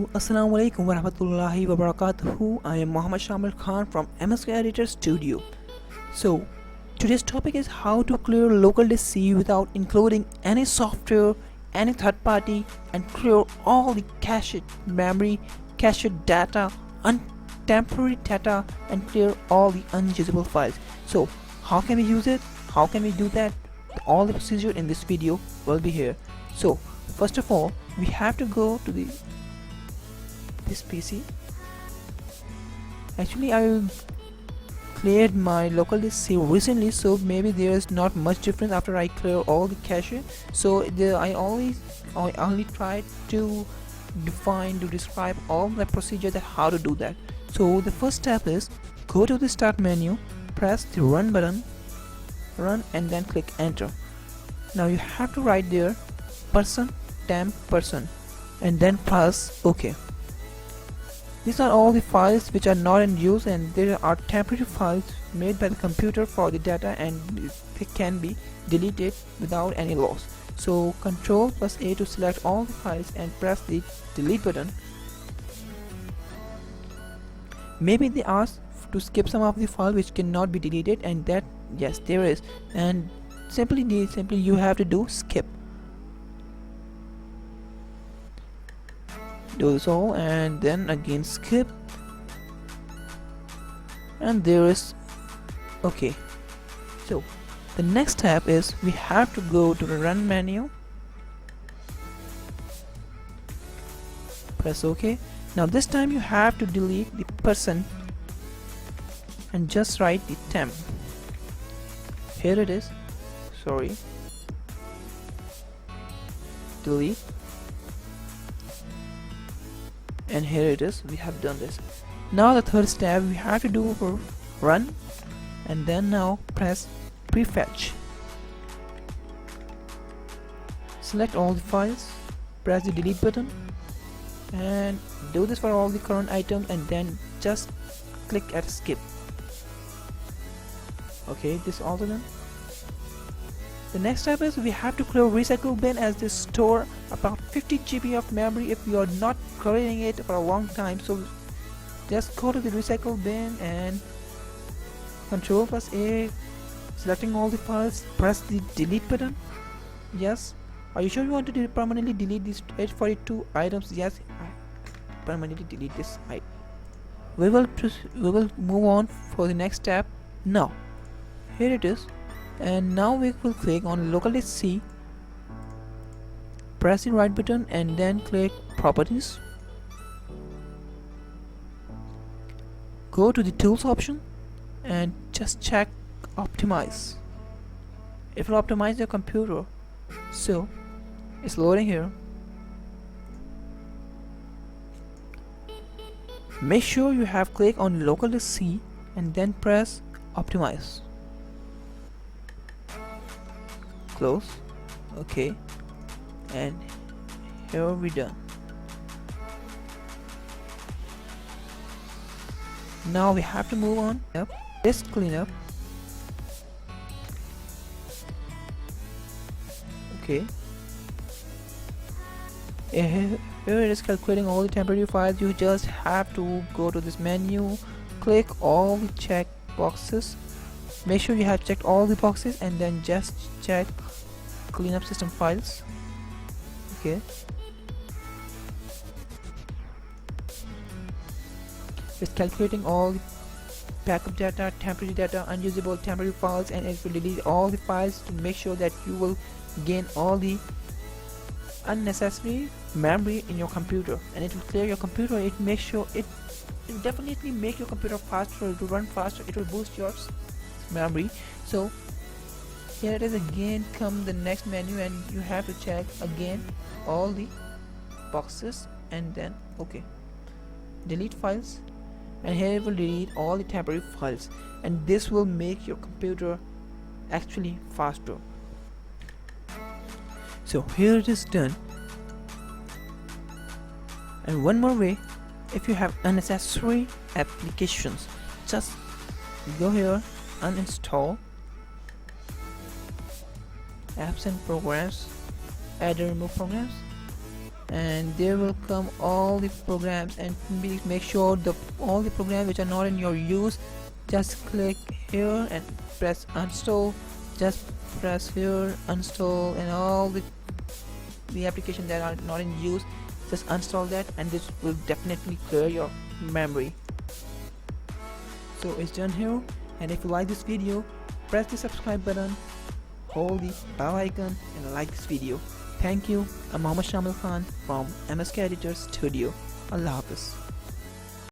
So, Assalamu alaikum wa rahmatullahi wa barakatuhu. I am Muhammad Shamil Khan from MSK Editors Studio. So, today's topic is how to clear local disk C without including any software, any third party, and clear all the cached memory, cached data, temporary data, and clear all the unusable files. So, how can we use it? How can we do that? All the procedure in this video will be here. So, first of all, we have to go to this PC. Actually, I cleared my local disk C recently, so maybe there is not much difference after I clear all the cache. So I only try to describe all the procedure that how to do that. So the first step is go to the start menu, press the run button, run, and then click enter. Now you have to write there temp person and then press OK. These are all the files which are not in use, and there are temporary files made by the computer for the data, and they can be deleted without any loss. So Ctrl+A to select all the files and press the delete button. Maybe they ask to skip some of the file which cannot be deleted, and that yes there is, and simply you have to do skip. Do this all and then again skip, and there is OK. So the next step is we have to go to the run menu, press OK. Now this time you have to delete the person and just write the temp. Here it is, sorry, delete, and here it is, we have done this. Now the third step we have to do for run, and then now press prefetch. Select all the files, press the delete button, and do this for all the current items, and then just click at skip. Okay, this is also done. The next step is we have to clear recycle bin, as this store about 50 GB of memory if you are not clearing it for a long time. So just go to the recycle bin and Ctrl+A, selecting all the files, press the delete button. Yes. Are you sure you want to permanently delete these 842 items? Yes, I permanently delete this item. We will move on for the next step. Now here it is, and now we will click on local disk C, press the right button and then click properties. Go to the tools option and just check optimize. It will optimize your computer. So it's loading here. Make sure you have clicked on local disk C and then press optimize. Close. Okay, and here we done. Now we have to move on. Disk cleanup. Okay, here it is calculating all the temporary files. You just have to go to this menu, click all the check boxes, make sure you have checked all the boxes, and then just check cleanup system files. Okay, it's calculating all the backup data, temporary data, unusable temporary files, and it will delete all the files to make sure that you will gain all the unnecessary memory in your computer, and it will clear your computer. It makes sure it definitely make your computer faster, to run faster. It will boost your memory. So here it is again, come the next menu, and you have to check again all the boxes, and then OK, delete files, and here it will delete all the temporary files, and this will make your computer actually faster. So here it is done. And one more way, if you have unnecessary applications, just go here, uninstall apps and programs, add or remove programs, and there will come all the programs, and make sure all the programs which are not in your use, just click here and press uninstall. Just press here uninstall, and all the applications that are not in use, just uninstall that, and this will definitely clear your memory. So it's done here, and if you like this video, press the subscribe button, hold the bell icon, and like this video. Thank you. I'm Mohammed Shamil Khan from MSK Editors Studio. Allah Hafiz.